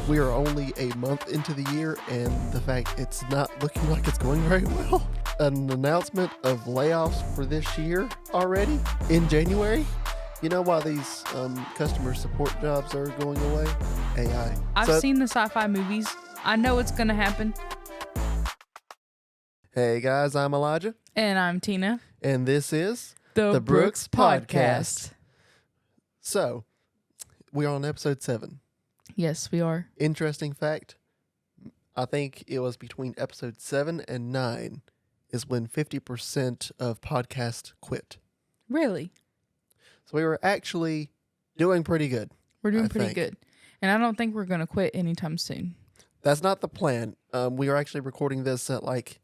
We are only a month into the year, and the fact it's not looking like it's going very well. An announcement of layoffs for this year already in January. You know why these customer support jobs are going away? AI. I've seen the sci-fi movies. I know it's going to happen. Hey guys, I'm Elijah. And I'm Tina. And this is The Brooks Podcast. So, we're on episode 7. Yes, we are. Interesting fact, I think it was between episode 7 and 9 is when 50% of podcasts quit. Really? So we were actually doing pretty good. We're doing pretty good. And I don't think we're going to quit anytime soon. That's not the plan. We are actually recording this at like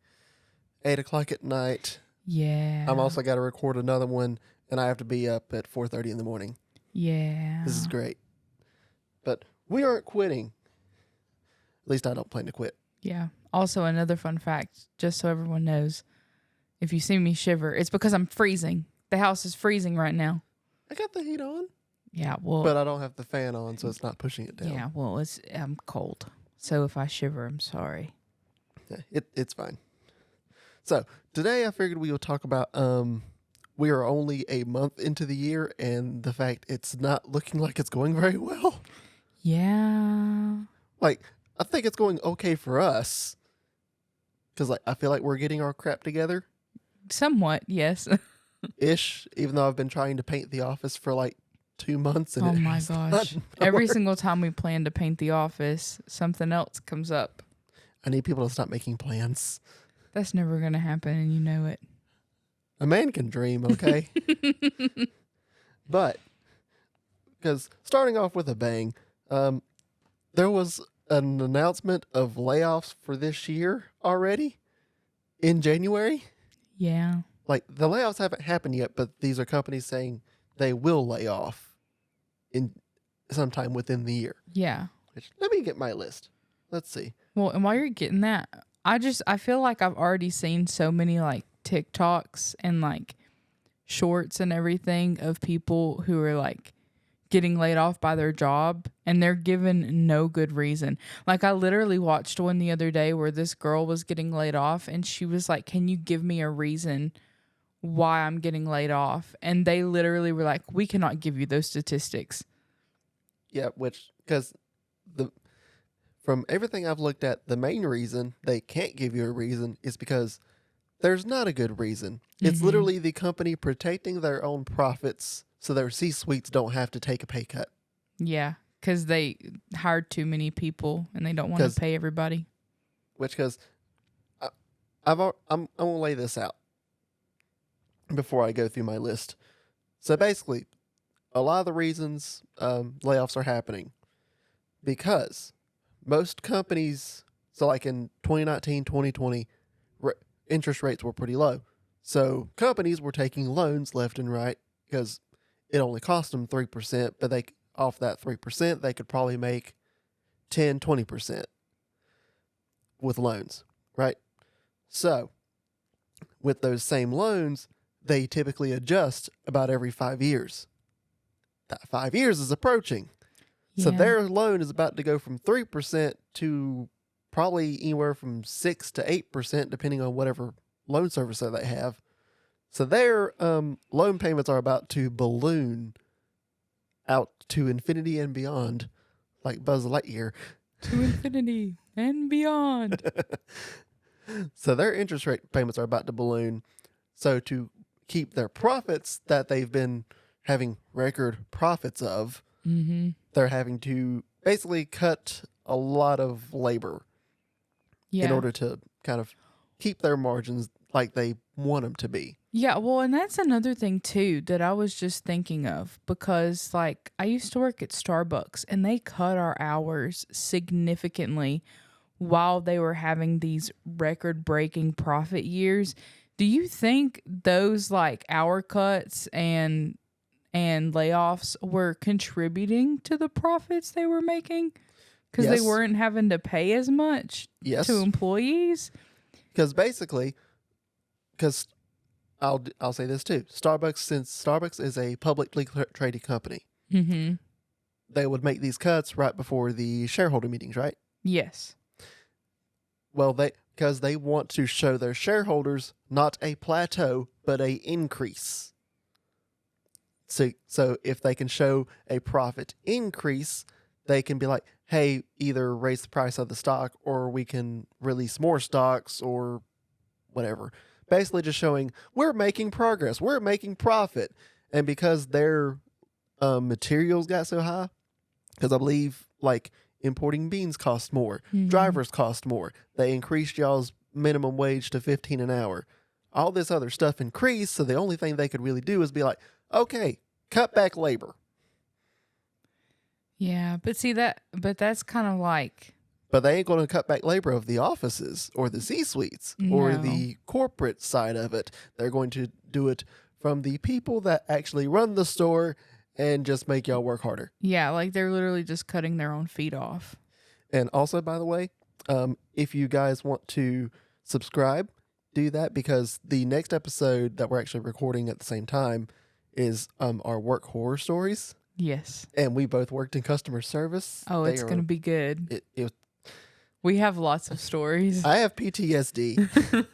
8 o'clock at night. Yeah. I'm also got to record another one, and I have to be up at 4:30 in the morning. Yeah. This is great. But we aren't quitting. At least I don't plan to quit. Yeah. Also, another fun fact, just so everyone knows, if you see me shiver, it's because I'm freezing. The house is freezing right now. I got the heat on. Yeah, well. But I don't have the fan on, so it's not pushing it down. Yeah, well, I'm cold. So if I shiver, I'm sorry. Yeah, it's fine. So today I figured we would talk about we are only a month into the year and the fact it's not looking like it's going very well. Yeah. Like, I think it's going okay for us. Because I feel like we're getting our crap together. Somewhat, yes. Ish, even though I've been trying to paint the office for like 2 months. And oh my gosh. Every single time we plan to paint the office, something else comes up. I need people to stop making plans. That's never going to happen, and you know it. A man can dream, okay? But, because starting off with a bang, there was an announcement of layoffs for this year already in January. Yeah. Like, the layoffs haven't happened yet, but these are companies saying they will lay off in sometime within the year. Yeah. Let me get my list. Let's see. Well, and while you're getting that, I feel like I've already seen so many like TikToks and like shorts and everything of people who are like getting laid off by their job and they're given no good reason. Like I literally watched one the other day where this girl was getting laid off and she was like, "Can you give me a reason why I'm getting laid off?" And they literally were like, "We cannot give you those statistics." Yeah, because from everything I've looked at, the main reason they can't give you a reason is because there's not a good reason. Mm-hmm. It's literally the company protecting their own profits so their C-suites don't have to take a pay cut. Yeah, because they hired too many people and they don't want to pay everybody. Because I'm going to lay this out before I go through my list. So basically, a lot of the reasons layoffs are happening because most companies, so like in 2019, 2020, interest rates were pretty low. So companies were taking loans left and right because it only cost them 3%, but off that 3%, they could probably make 10, 20% with loans, right? So with those same loans, they typically adjust about every 5 years. That 5 years is approaching. Yeah. So their loan is about to go from 3% to probably anywhere from 6 to 8%, depending on whatever loan servicer they have. So their loan payments are about to balloon out to infinity and beyond, like Buzz Lightyear. To infinity and beyond. So their interest rate payments are about to balloon. So to keep their profits that they've been having record profits of, mm-hmm. they're having to basically cut a lot of labor in order to kind of keep their margins like they want them to be. Yeah, well, and that's another thing too that I was just thinking of because like I used to work at Starbucks and they cut our hours significantly while they were having these record-breaking profit years. Do you think those like hour cuts and layoffs were contributing to the profits they were making? Because they weren't having to pay as much to employees? Because basically, I'll say this too. Since Starbucks is a publicly traded company, mm-hmm. they would make these cuts right before the shareholder meetings, right? Yes. Well, because they want to show their shareholders not a plateau, but a increase. So if they can show a profit increase, they can be like, hey, either raise the price of the stock or we can release more stocks or whatever. Basically just showing we're making progress, we're making profit. And because their materials got so high, because I believe like importing beans cost more, drivers cost more, they increased y'all's minimum wage to 15 an hour. All this other stuff increased, so the only thing they could really do is be like, okay, cut back labor. Yeah, but that's kind of like, But they ain't going to cut back labor of the offices or the C-suites or no. the corporate side of it. They're going to do it from the people that actually run the store and just make y'all work harder. Yeah, like they're literally just cutting their own feet off. And also, by the way, if you guys want to subscribe, do that, because the next episode that we're actually recording at the same time is our work horror stories. Yes. And we both worked in customer service. Oh, it's going to be good. We have lots of stories. I have PTSD.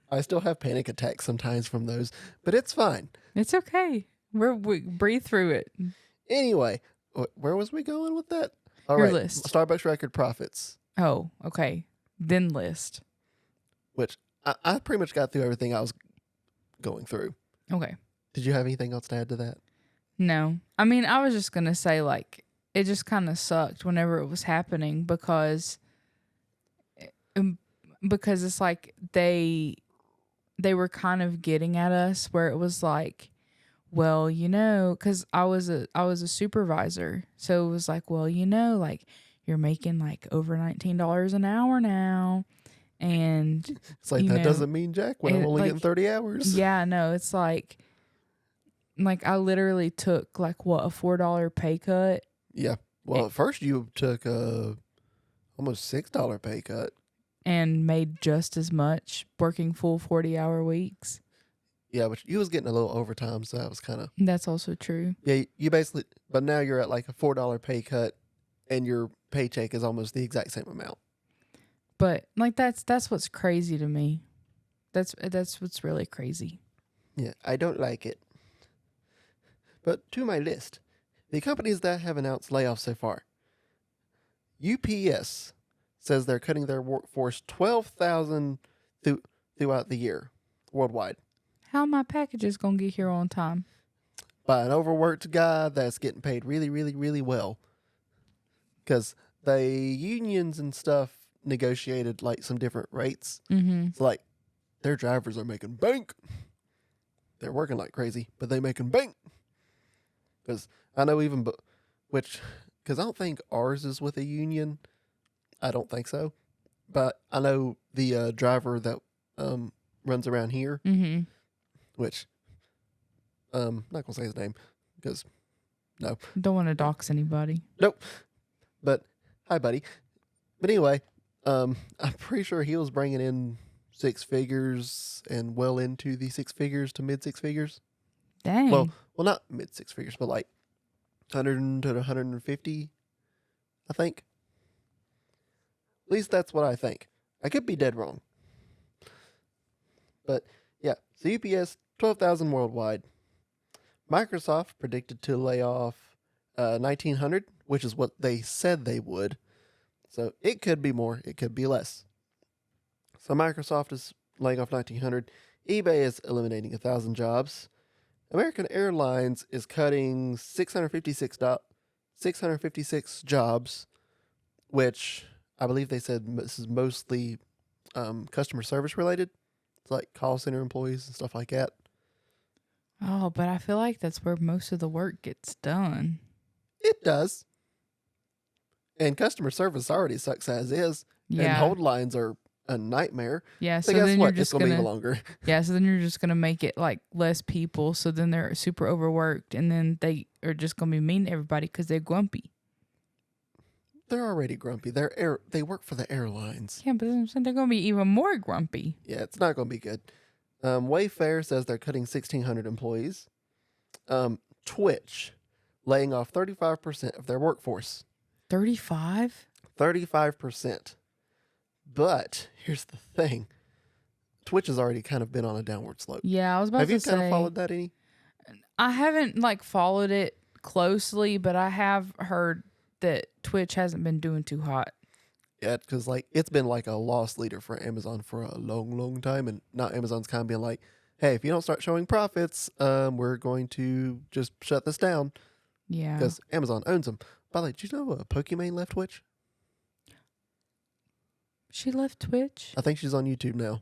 I still have panic attacks sometimes from those, but it's fine. It's okay. We breathe through it. Anyway, where was we going with that? All Your right, list. Starbucks record profits, Oh, okay. Then list. which I pretty much got through everything I was going through. Okay. Did you have anything else to add to that? No. I mean, I was just going to say, like, it just kind of sucked whenever it was happening because it's like they were kind of getting at us where it was like, well, because I was a supervisor, so it was like, well, like you're making like over $19 an hour now, and It's like that doesn't mean jack when I'm only getting 30 hours. Yeah, no, it's like I literally took like what, a $4 pay cut. Yeah. Well, at first you took a almost $6 pay cut and made just as much working full 40-hour weeks. Yeah, but you was getting a little overtime, so that was kind of. That's also true. Yeah, you basically, but now you're at like a $4 pay cut, and your paycheck is almost the exact same amount. But like that's what's crazy to me. That's what's really crazy. Yeah, I don't like it. But to my list, the companies that have announced layoffs so far. UPS says they're cutting their workforce 12,000 throughout the year worldwide. How my packages gonna get here on time? By an overworked guy that's getting paid really, really, really well. Because the unions and stuff negotiated like some different rates. Mm-hmm. So like their drivers are making bank. They're working like crazy, but they making bank. Because I know because I don't think ours is with a union. I don't think so. But I know the driver that runs around here, which not going to say his name because no. Don't want to dox anybody. Nope. But hi, buddy. But anyway, I'm pretty sure he was bringing in 6 figures and well into the 6 figures to mid 6 figures. Dang. Well, not mid 6 figures, but like 100 to 150, I think. At least that's what I think. I could be dead wrong. But yeah, so UPS, 12,000 worldwide. Microsoft predicted to lay off 1,900, which is what they said they would. So it could be more, it could be less. So Microsoft is laying off 1,900. eBay is eliminating 1,000 jobs. American Airlines is cutting 656 jobs, which I believe they said this is mostly customer service related. It's like call center employees and stuff like that. Oh, but I feel like that's where most of the work gets done. It does. And customer service already sucks as is. Yeah. And hold lines are a nightmare. Yeah, So so guess then what? you're just It's going to gonna be longer. Yeah, so then you're just gonna make it like less people, so then they're super overworked, and then they are just gonna be mean to everybody because they're grumpy. They're already grumpy. They work for the airlines. Yeah, but they're gonna be even more grumpy. Yeah, it's not going to be good. Wayfair says they're cutting 1,600 employees. Twitch, laying off 35% of their workforce. 35? 35%. But here's the thing. Twitch has already kind of been on a downward slope. Yeah, I was about Have to you say. kind of followed that any? I haven't like followed it closely, but I have heard that Twitch hasn't been doing too hot. Yeah, because like it's been like a loss leader for Amazon for a long, long time, and now Amazon's kind of being like, "Hey, if you don't start showing profits, we're going to just shut this down," Yeah. because Amazon owns them. By the way, did you know Pokimane left Twitch? She left Twitch? I think she's on YouTube now.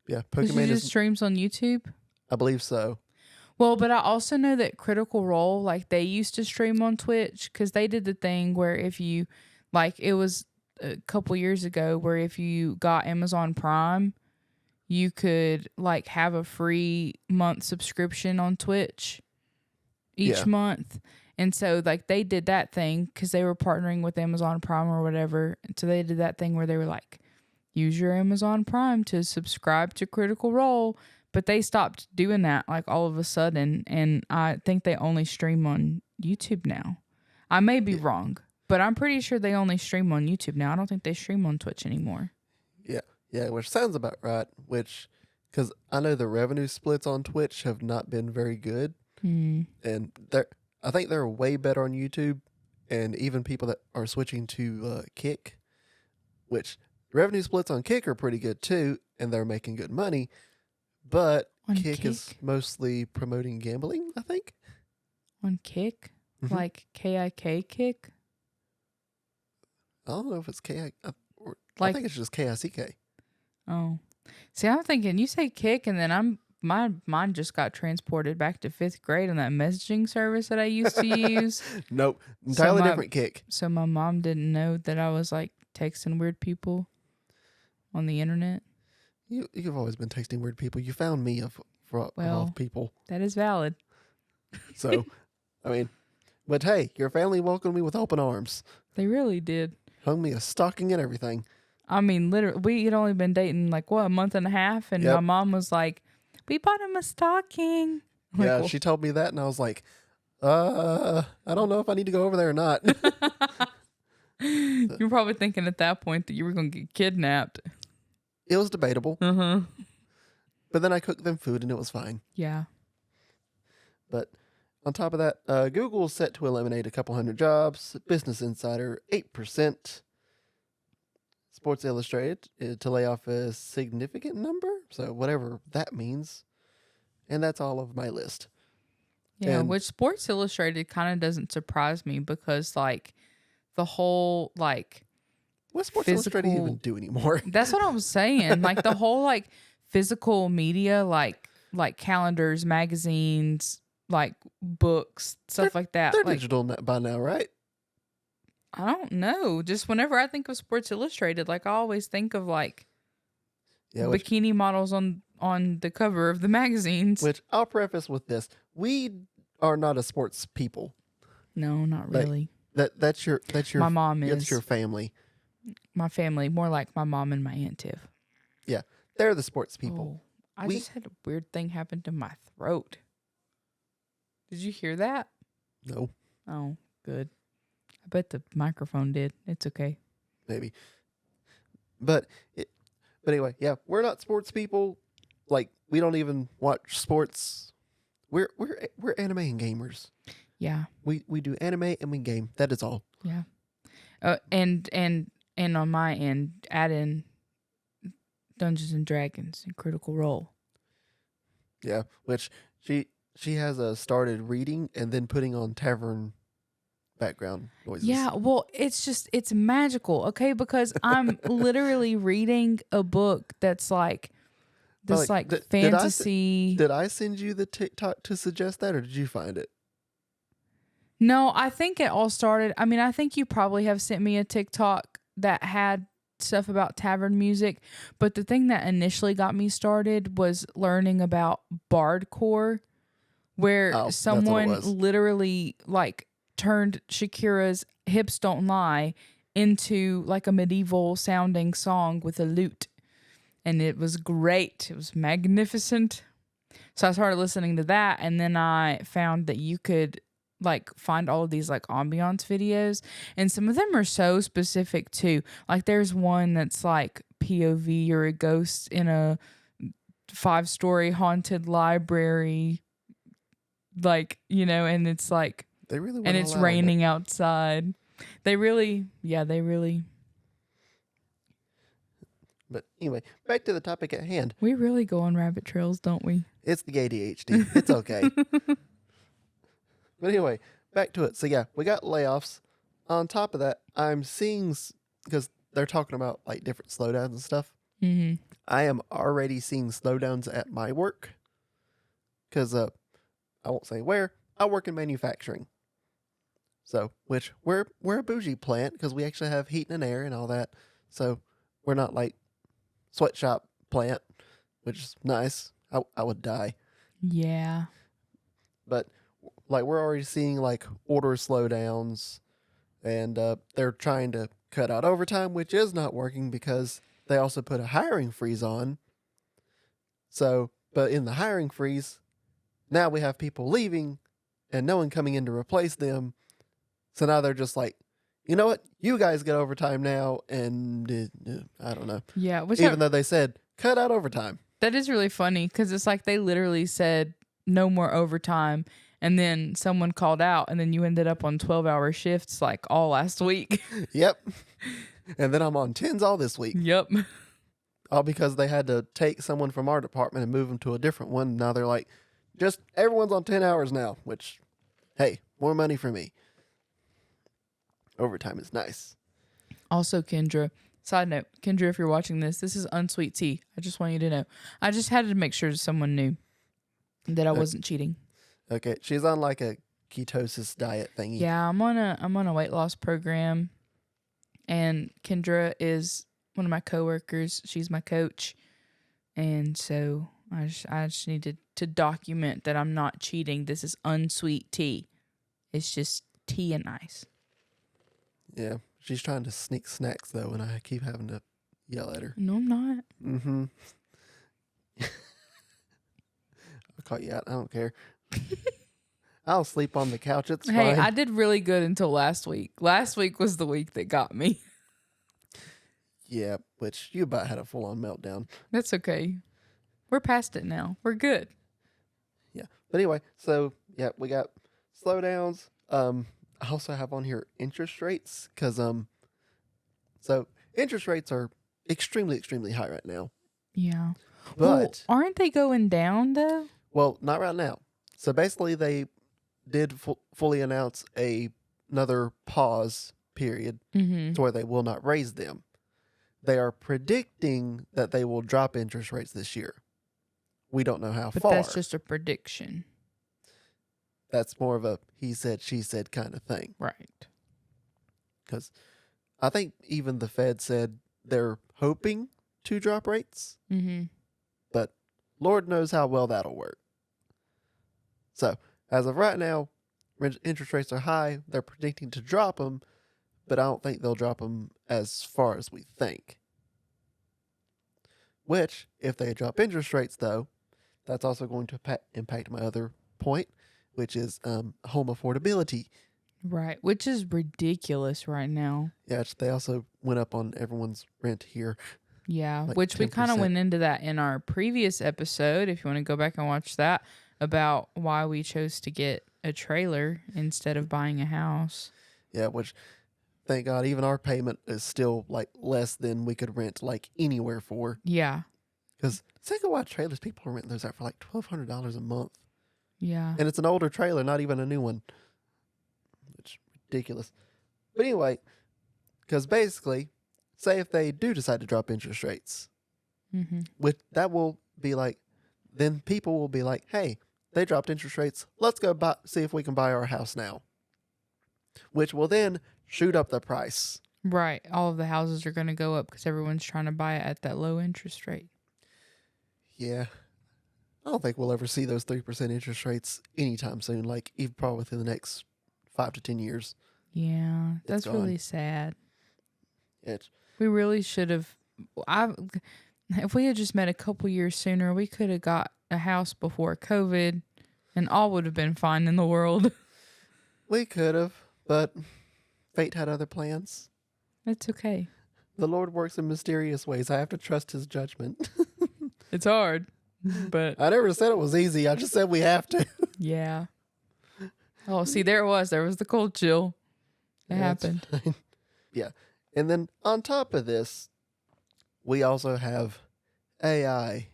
Yeah, She Pokimane just is. streams on YouTube? I believe so. Well, but I also know that Critical Role, like they used to stream on Twitch because they did the thing where if you, like it was a couple years ago where if you got Amazon Prime, you could like have a free month subscription on Twitch each Yeah. month. And so like they did that thing because they were partnering with Amazon Prime or whatever. And so they did that thing where they were like, use your Amazon Prime to subscribe to Critical Role. But they stopped doing that like all of a sudden. And I think they only stream on YouTube now. I may be wrong, but I'm pretty sure they only stream on YouTube now. I don't think they stream on Twitch anymore. Yeah, which sounds about right. Which, because I know the revenue splits on Twitch have not been very good, and I think they're way better on YouTube, and even people that are switching to Kick, which revenue splits on Kick are pretty good too, and they're making good money, but On Kick is Kick? mostly promoting gambling, I think. On Kick? Mhm. Like KIK Kick? I don't know if it's K. Or I Like- think it's just KICK. Oh, see, I'm thinking you say Kick, and then my mind just got transported back to 5th grade on that messaging service that I used to use. Nope, entirely my- different Kick. So my mom didn't know that I was like texting weird people on the internet. You've always been texting weird people. You found me of all Well. people. That is valid. So, I mean, but hey, your family welcomed me with open arms. They really did. Hung me a stocking and everything. I mean, literally, we had only been dating like a month and a half, and Yep. my mom was like, "We bought him a stocking." I'm like, Yeah, well, she told me that, and I was like, I don't know if I need to go over there or not. you were probably thinking at that point that you were going to get kidnapped. It was debatable, Uh-huh. but then I cooked them food and it was fine. Yeah. But on top of that, Google's set to eliminate a couple hundred jobs. Business Insider, 8%. Sports Illustrated to lay off a significant number, so whatever that means. And that's all of my list. Yeah, And- which Sports Illustrated kind of doesn't surprise me because, like, the whole, like, What Sports Illustrated Physical- even do anymore? that's what I was saying. Like, the whole, like, physical media, like calendars, magazines, like, books, stuff like that. They're Like, digital by now, right? I don't know. Just whenever I think of Sports Illustrated, like, I always think of, like, Yeah, bikini models on the cover of the magazines. which I'll preface with this: we are not a sports people. No, not Like, really. That's your My mom that's is. your family. My family, more like my mom and my Aunt Tiff. They're the sports people. Oh, I We- just had a weird thing happen to my throat. Did you hear that? No, Oh, good. I bet the microphone did. It's okay. maybe, but anyway, yeah, we're not sports people. Like we don't even watch sports. We're anime and gamers. Yeah. We do anime and we game. That is all. Yeah. And on my end, add in Dungeons and Dragons and Critical Role. Yeah, which she has started reading and then putting on tavern background noises. Yeah, well, it's magical, okay? Because I'm literally reading a book that's like this Like, like did I fantasy. Did I send you the TikTok to suggest that, or did you find it? No, I think it all started. I mean, I think you probably have sent me a TikTok that had stuff about tavern music, but the thing that initially got me started was learning about bardcore, where Oh, that's what it someone was. literally like turned Shakira's "Hips Don't Lie" into like a medieval sounding song with a lute, and it was great. It was magnificent. So I started listening to that, and then I found that you could like find all of these like ambiance videos, and some of them are so specific too. Like there's one that's like POV, you're a ghost in a 5-story haunted library, like, and it's like, They really and went it's all out on it. raining outside. They really, yeah, they really, But anyway, back to the topic at hand. we really go on rabbit trails, don't we? It's the ADHD. It's okay. But anyway, back to it. So yeah, we got layoffs. On top of that, I'm seeing, because they're talking about like different slowdowns and stuff. Mm-hmm. I am already seeing slowdowns at my work. Because I won't say where. I work in manufacturing. So, which we're a bougie plant because we actually have heat and air and all that. So we're not like sweatshop plant, which is nice. I would die. Yeah. But like we're already seeing like order slowdowns, and they're trying to cut out overtime, which is not working because they also put a hiring freeze on. So, but in the hiring freeze, now we have people leaving and no one coming in to replace them. So now they're just like, you know what? You guys get overtime now, and I don't know. Yeah. Even though they said cut out overtime. That is really funny because it's like they literally said no more overtime, and then someone called out, and then you ended up on 12-hour shifts like all last week. Yep. And then I'm on 10s all this week. Yep. All because they had to take someone from our department and move them to a different one. Now they're like, just everyone's on 10 hours now, which, hey, more money for me. Overtime is nice. Also, Kendra, side note, Kendra, if you're watching this is unsweet tea. I just want you to know. I just had to make sure someone knew that I wasn't cheating. Okay, she's on like a ketosis diet thingy. Yeah, I'm on a weight loss program, and Kendra is one of my coworkers. She's my coach, and so I just needed to document that I'm not cheating. This is unsweet tea. It's just tea and ice. Yeah, she's trying to sneak snacks though, and I keep having to yell at her. No, I'm not. Mm-hmm. I'll call you out. I don't care. I'll sleep on the couch. It's Hey, fine. I did really good until last week. Last week was the week that got me. Yeah, which you about had a full-on meltdown. That's okay. We're past it now. We're good. Yeah, but anyway, so yeah, we got slowdowns. I also have on here interest rates because so interest rates are extremely high right now. Yeah. But aren't they going down though? well, not right now. So basically, they did fully announce another pause period Mm-hmm. to where they will not raise them. They are predicting that they will drop interest rates this year. We don't know how But far. that's just a prediction. That's more of a he said, she said kind of thing. Right. Because I think even the Fed said they're hoping to drop rates, Mm-hmm. but Lord knows how well that'll work. So, as of right now, interest rates are high. They're predicting to drop them, but I don't think they'll drop them as far as we think. Which, if they drop interest rates, though, that's also going to impact my other point, which is home affordability. Right. Which is ridiculous right now. Yeah, they also went up on everyone's rent here. Yeah. Like which we kind of 10%. went into that in our previous episode. If you want to go back and watch that, about why we chose to get a trailer instead of buying a house. Yeah, which, thank God, even our payment is still like less than we could rent like anywhere for. Yeah. Because single wide trailers, people are renting those out for like $1,200 a month. Yeah. And it's an older trailer, not even a new one. Which ridiculous. But anyway, because basically, say if they do decide to drop interest rates, Mm-hmm. which that will be like, then people will be like, hey, they dropped interest rates. Let's go see if we can buy our house now. Which will then shoot up the price. Right. All of the houses are going to go up because everyone's trying to buy it at that low interest rate. Yeah. I don't think we'll ever see those 3% interest rates anytime soon, like even probably within the next 5 to 10 years. Yeah. That's gone. really sad. It's, We really should have. If we had just met a couple years sooner, we could have got a house before COVID, and all would have been fine in the world. We could have, but fate had other plans. It's okay. The Lord works in mysterious ways. I have to trust his judgment. It's hard, but I never said it was easy. I just said we have to. yeah. Oh, see, there it was. There was the cold chill. It That's happened. fine. Yeah. And then on top of this, we also have AI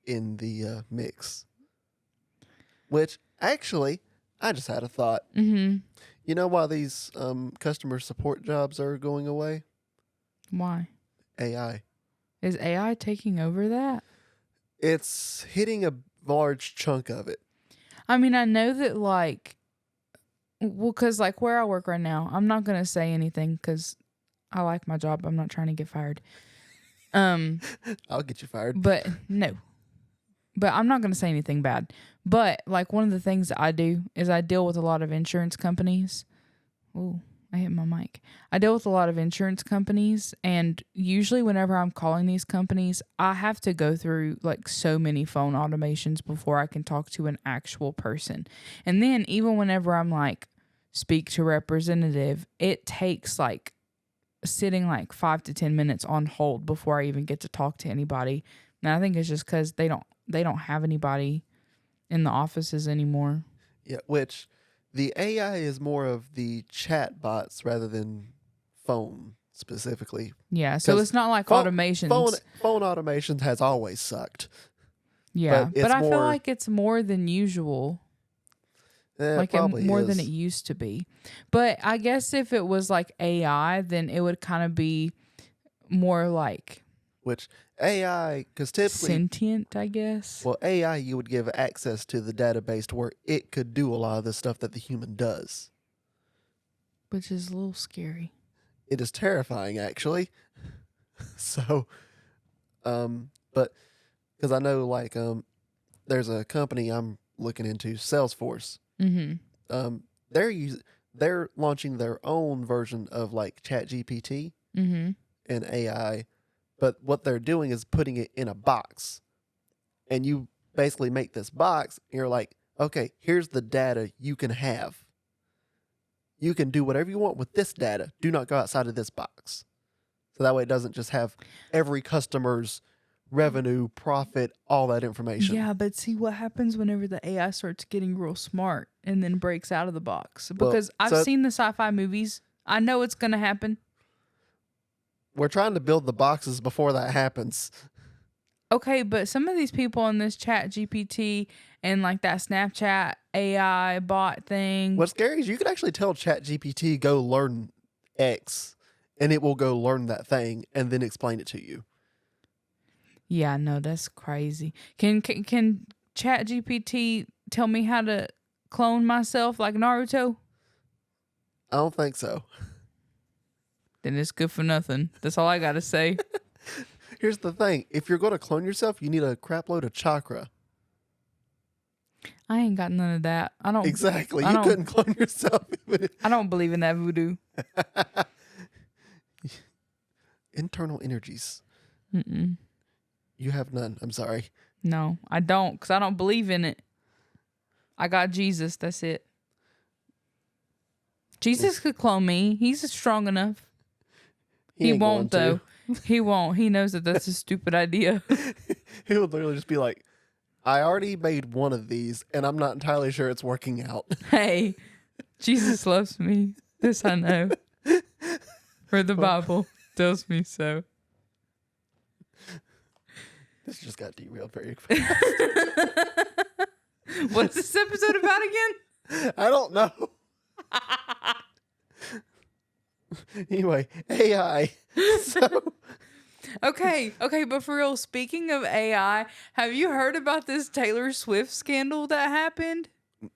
in the mix, which actually, I just had a thought. Mm-hmm. You know why these customer support jobs are going away? Why? AI. Is AI taking over that? It's hitting a large chunk of it. I mean, I know that, like, well, because, like, where I work right now, I'm not going to say anything because I like my job. I'm not trying to get fired. I'll get you fired. But no. But I'm not going to say anything bad. But, like, one of the things that I do is I deal with a lot of insurance companies. Ooh, I hit my mic. I deal with a lot of insurance companies, and usually whenever I'm calling these companies, I have to go through like so many phone automations before I can talk to an actual person. And then even whenever I'm like speak to representative, it takes like sitting like 5 to 10 minutes on hold before I even get to talk to anybody. And I think it's just because they don't have anybody in the offices anymore. Yeah, which the AI is more of the chat bots rather than phone specifically. Yeah, so 'Cause it's not like phone- automations. Phone automations has always sucked. Yeah, but it's but I feel more- like it's more than usual. Like probably more is. than it used to be. But I guess if it was like AI, then it would kind of be more like Which AI, because typically, sentient, I guess. well, AI, you would give access to the database to where it could do a lot of the stuff that the human does. Which is a little scary. It is terrifying, actually. So, but because I know, like, there's a company I'm looking into, Salesforce. Mm-hmm. They're launching their own version of like ChatGPT Mm-hmm. and AI, but what they're doing is putting it in a box, and you basically make this box. And you're like, okay, here's the data you can have. You can do whatever you want with this data. Do not go outside of this box. So that way it doesn't just have every customer's revenue, profit, all that information. Yeah, but see what happens whenever the AI starts getting real smart and then breaks out of the box. Well, Because I've so- seen the sci-fi movies. I know it's going to happen. We're trying to build the boxes before that happens. Okay, but some of these people on this Chat GPT and like that Snapchat AI bot thing. What's scary is you could actually tell ChatGPT go learn X, and it will go learn that thing and then explain it to you. Yeah, no, that's crazy. Can Chat GPT tell me how to clone myself like Naruto? I don't think so. Then it's good for nothing. That's all I gotta say. Here's the thing. If you're going to clone yourself, you need a crap load of chakra. I ain't got none of that. I don't Exactly. I You don't- couldn't clone yourself. I don't believe in that voodoo. Internal energies. Mm-mm. You have none. I'm sorry. No, I don't, because I don't believe in it. I got Jesus. That's it. Jesus could clone me. He's strong enough. He ain't won't, going though. He won't. He knows that that's a stupid idea. to. He would literally just be like, I already made one of these, and I'm not entirely sure it's working out. Hey, Jesus loves me. This I know. For the Bible tells me so. This just got derailed very quick. What's this episode about again? I don't know. Anyway, AI. So, Okay, but for real, speaking of AI, have you heard about this Taylor Swift scandal that happened?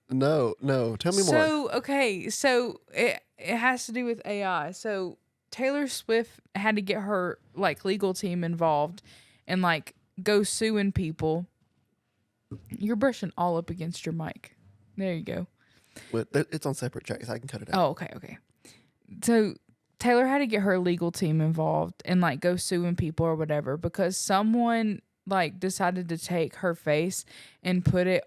no. Tell me more. So it has to do with AI. So Taylor Swift had to get her like legal team involved and like go suing people. You're brushing all up against your mic. There you go. But it's on separate tracks. I can cut it out. Oh, okay. So Taylor had to get her legal team involved and like go suing people or whatever because someone like decided to take her face and put it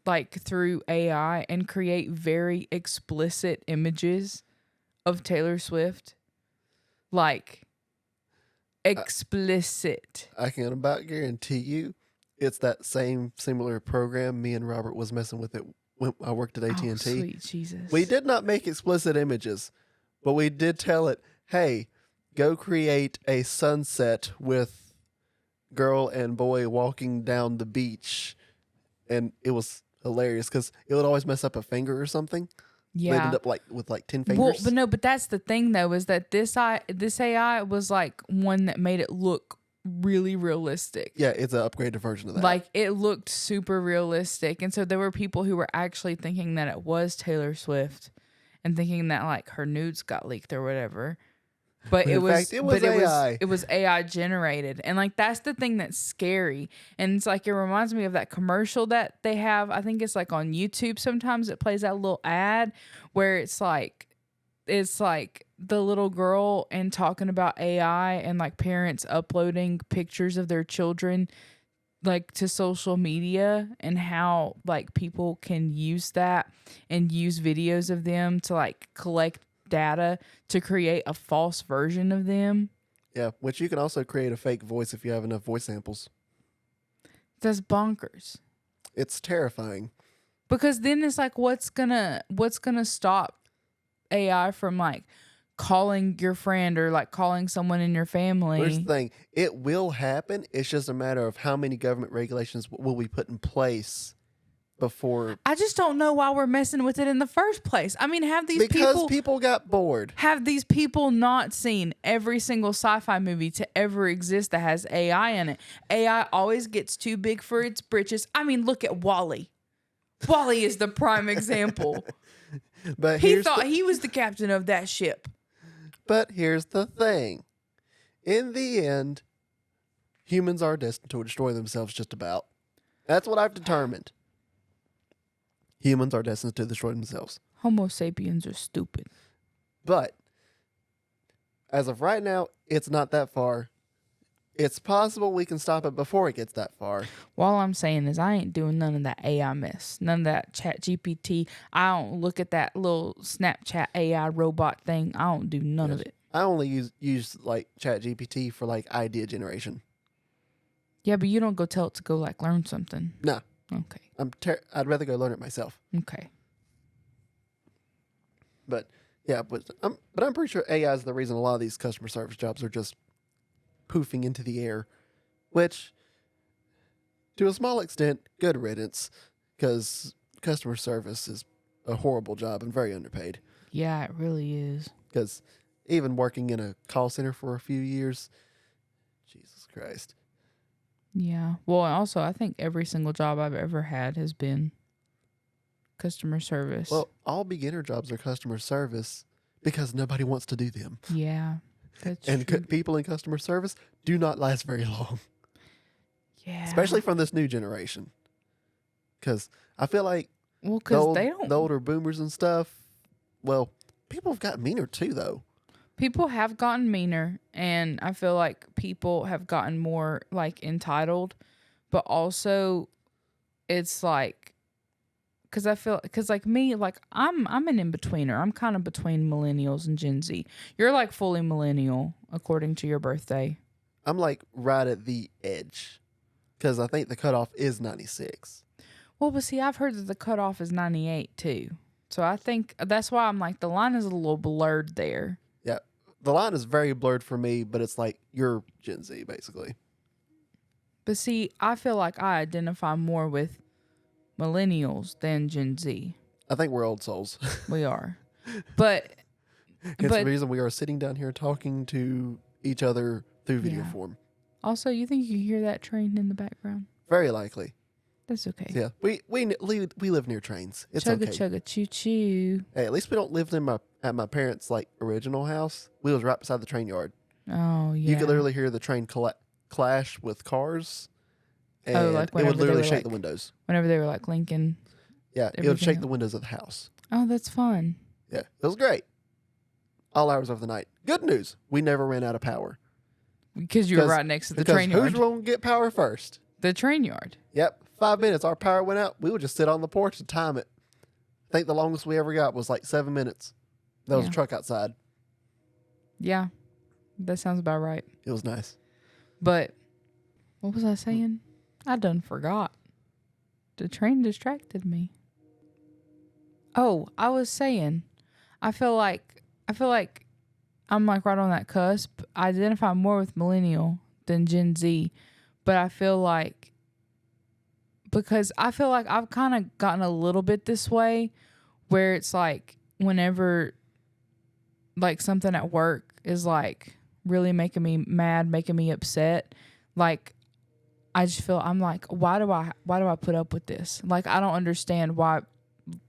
like through AI and create very explicit images of Taylor Swift, like explicit. I can about guarantee you it's that same similar program me and Robert was messing with it when I worked at AT&T. Oh, sweet Jesus. We did not make explicit images, but we did tell it, hey, go create a sunset with girl and boy walking down the beach. And it was hilarious because it would always mess up a finger or something. They'd end up like with like 10 fingers. Well, but that's the thing though, is that this AI was like one that made it look really realistic. Yeah, it's an upgraded version of that. Like it looked super realistic. And so there were people who were actually thinking that it was Taylor Swift and thinking that like her nudes got leaked or whatever. But it was AI. It was AI generated. And like that's the thing that's scary. And it's like it reminds me of that commercial that they have. I think it's like on YouTube sometimes it plays that little ad where it's like the little girl and talking about AI and like parents uploading pictures of their children like to social media and how like people can use that and use videos of them to like collect data to create a false version of them. Yeah, which you can also create a fake voice if you have enough voice samples. That's bonkers. It's terrifying. Because then it's like what's gonna stop AI from like calling your friend or like calling someone in your family? Here's the thing. It will happen. It's just a matter of how many government regulations will we put in place before. I just don't know why we're messing with it in the first place. I mean, because people got bored. Have these people not seen every single sci-fi movie to ever exist that has AI in it? AI always gets too big for its britches. I mean, look at WALL-E. WALL-E is the prime example. But he thought he was the captain of that ship. But here's the thing. In the end, humans are destined to destroy themselves just about. That's what I've determined. Humans are destined to destroy themselves. Homo sapiens are stupid. But as of right now, it's not that far. It's possible we can stop it before it gets that far. All I'm saying is I ain't doing none of that AI mess. None of that chat GPT. I don't look at that little Snapchat AI robot thing. I don't do none of it. I only use like chat GPT for like idea generation. Yeah, but you don't go tell it to go like learn something. No. Okay. I'd rather go learn it myself. Okay. But yeah, I'm pretty sure AI is the reason a lot of these customer service jobs are just poofing into the air, which to a small extent, good riddance, because customer service is a horrible job and very underpaid. Yeah, it really is. Because even working in a call center for a few years, Jesus Christ. Yeah. Well, also, I think every single job I've ever had has been customer service. Well, all beginner jobs are customer service because nobody wants to do them. Yeah, that's and true. People in customer service do not last very long. Yeah. Especially from this new generation. Because I feel like the older boomers and stuff, well, people have gotten meaner too, though. People have gotten meaner, and I feel like people have gotten more like entitled, but also it's like, because like me, like I'm an in-betweener. I'm kind of between millennials and Gen Z. You're like fully millennial according to your birthday. I'm like right at the edge because I think the cutoff is 96. Well, but see, I've heard that the cutoff is 98 too. So I think that's why I'm like, the line is a little blurred there. Yeah. The line is very blurred for me, but it's like you're Gen Z, basically. But see, I feel like I identify more with millennials than Gen Z. I think we're old souls. We are. But it's the reason we are sitting down here talking to each other through video form. Also, you think you can hear that train in the background? Very likely. That's okay. Yeah, we live near trains. It's chugga, okay. Chugga choo choo. Hey, at least we don't live at my parents' like original house. We was right beside the train yard. Oh yeah. You could literally hear the train clash with cars, and like it would literally shake the windows. Whenever they were like linking. Yeah, it would shake the windows of the house. Oh, that's fun. Yeah, it was great. All hours of the night. Good news, we never ran out of power. Because you were right next to the train yard. Who's going to get power first? The train yard. Yep. 5 minutes, our power went out. We would just sit on the porch and time it. I think the longest we ever got was like 7 minutes. There was a Yeah. truck outside. Yeah, that sounds about right. It was nice. But what was I saying? I done forgot. The train distracted me. Oh, I was saying, I feel like I'm like right on that cusp. I identify more with millennial than Gen Z, but I feel like because I feel like I've kind of gotten a little bit this way where it's like whenever like something at work is like really making me mad, making me upset, like I just feel I'm like why do I put up with this? Like I don't understand why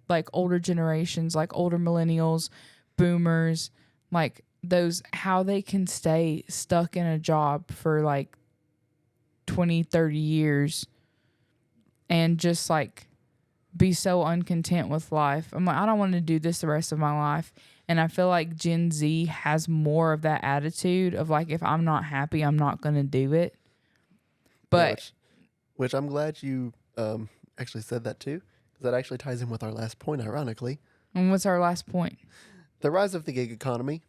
like older generations, like older millennials, boomers, like those how they can stay stuck in a job for like 20, 30 years and just like be so uncontent with life. I'm like, I don't want to do this the rest of my life. And I feel like Gen Z has more of that attitude of like, if I'm not happy, I'm not going to do it. Yeah, But which I'm glad you actually said that too, because that actually ties in with our last point, ironically. and what's our last point? The rise of the gig economy.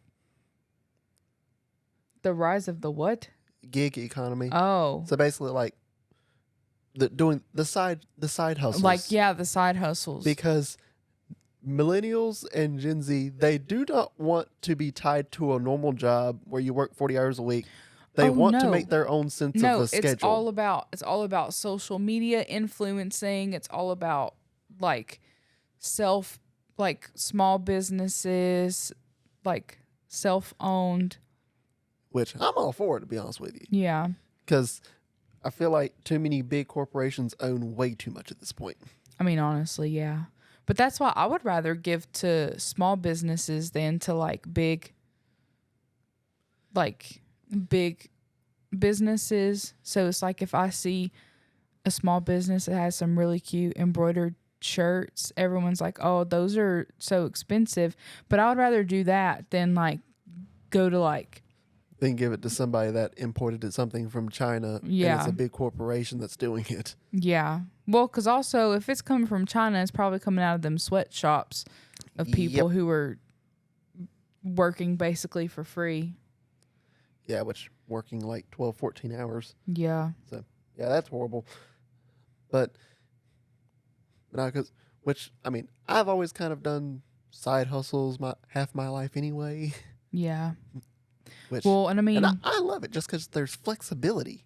The rise of the what? Gig economy. Oh, So basically, like doing the side hustles. like, yeah, the side hustles. Because millennials and Gen Z, they do not want to be tied to a normal job where you work 40 hours a week. They Oh, want to no. make their own sense of No, a schedule. it's all about social media influencing. It's all about like like small businesses, like self-owned. Which I'm all for it, to be honest with you. Yeah. Because I feel like too many big corporations own way too much at this point. I mean, honestly, yeah. But that's why I would rather give to small businesses than to like big businesses. So it's like if I see a small business that has some really cute embroidered shirts, everyone's like, "Oh, those are so expensive." But I would rather do that than like go to like Then give it to somebody that imported something from China, and Yeah. it's a big corporation that's doing it. yeah. Well, because also if it's coming from China, it's probably coming out of them sweatshops of people who are working basically for free. Yeah, which working like 12, 14 hours. Yeah. So, yeah, that's horrible. But no, which, I mean, I've always kind of done side hustles half my life anyway. Yeah. Which, Well, and I mean, and I love it just because there's flexibility.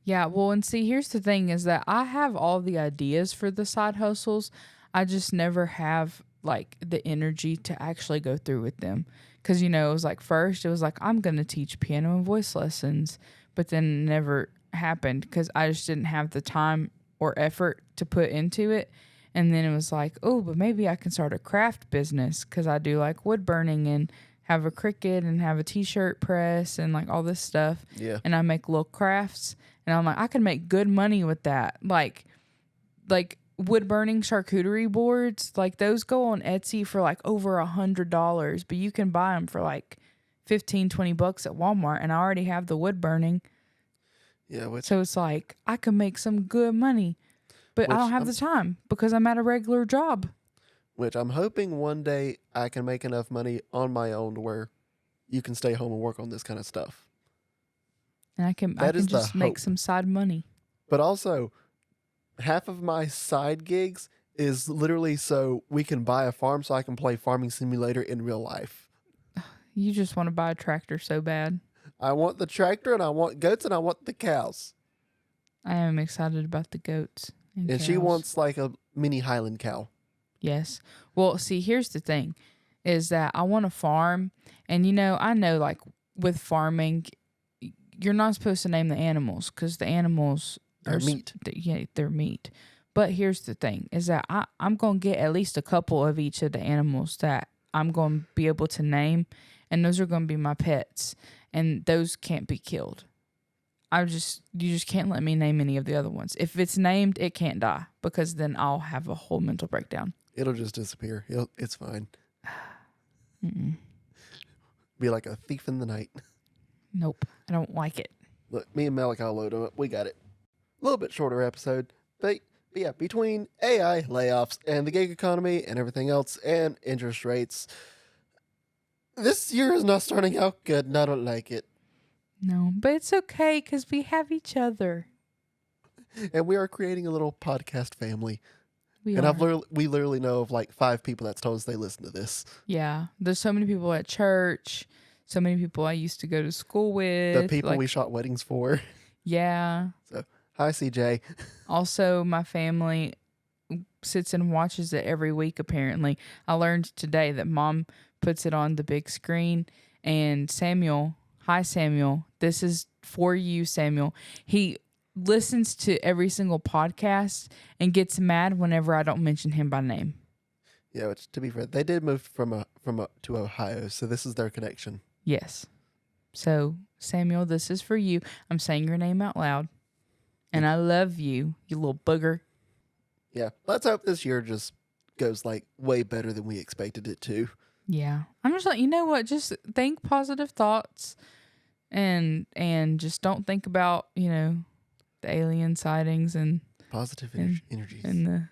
yeah, well, and see, here's the thing is that I have all the ideas for the side hustles. I just never have like the energy to actually go through with them. Cause it was like first it was like, I'm going to teach piano and voice lessons, but then it never happened because I just didn't have the time or effort to put into it. And then it was like, oh, but maybe I can start a craft business because I do like wood burning and have a Cricut and have a t-shirt press and like all this stuff. Yeah. And I make little crafts. And I'm like, I can make good money with that. Like wood burning charcuterie boards, like those go on Etsy for like over $100, but you can buy them for like 15, 20 bucks at Walmart. And I already have the wood burning. Yeah. So it's like, I can make some good money, but I don't have the time because I'm at a regular job. Which I'm hoping one day I can make enough money on my own to where you can stay home and work on this kind of stuff. And I can That is the just make hope. some side money. But also, half of my side gigs is literally so we can buy a farm so I can play Farming Simulator in real life. You just want to buy a tractor so bad. I want the tractor and I want goats and I want the cows. I am excited about the goats. And she cows. wants like a mini Highland cow. Yes. Well, see, here's the thing is that I want to farm. And, I know like with farming, you're not supposed to name the animals because the animals They're meat. Yeah, they're meat. But here's the thing is that I'm going to get at least a couple of each of the animals that I'm going to be able to name. And those are going to be my pets. And those can't be killed. You just can't let me name any of the other ones. If it's named, it can't die because then I'll have a whole mental breakdown. It'll just disappear. It's fine. Mm-mm. Be like a thief in the night. Nope. I don't like it. Look, me and Malachi load them up. We got it. A little bit shorter episode, but But yeah, between AI, layoffs, and the gig economy, and everything else, and interest rates, this year is not starting out good, and I don't like it. No, but it's okay because we have each other. And we are creating a little podcast family. We And are. we literally know of like 5 people that's told us they listen to this. Yeah. There's so many people at church, so many people I used to go to school The with. people Like, we shot weddings for. yeah. So, hi, CJ. Also, my family sits and watches it every week, apparently. I learned today that mom puts it on the big screen. And Samuel, hi, Samuel. This is for you, Samuel. He listens to every single podcast and gets mad whenever I don't mention him by name. Yeah, which to be fair, they did move to Ohio, so this is their connection. Yes. So, Samuel, this is for you. I'm saying your name out loud. And I love you, you little booger. Yeah, let's hope this year just goes like way better than we expected it to. Yeah. I'm just like, you know what? Just think positive thoughts and just don't think about, the alien sightings and Positive energies. and the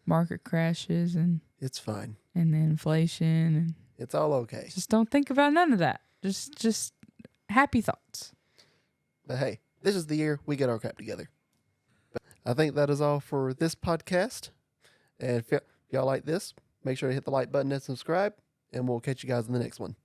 market crashes and It's fine. the inflation and It's all okay. just don't think about none of that. Just happy thoughts. But hey, this is the year we get our crap together. But I think that is all for this podcast. And if y'all like this, make sure to hit the like button and subscribe, and we'll catch you guys in the next one.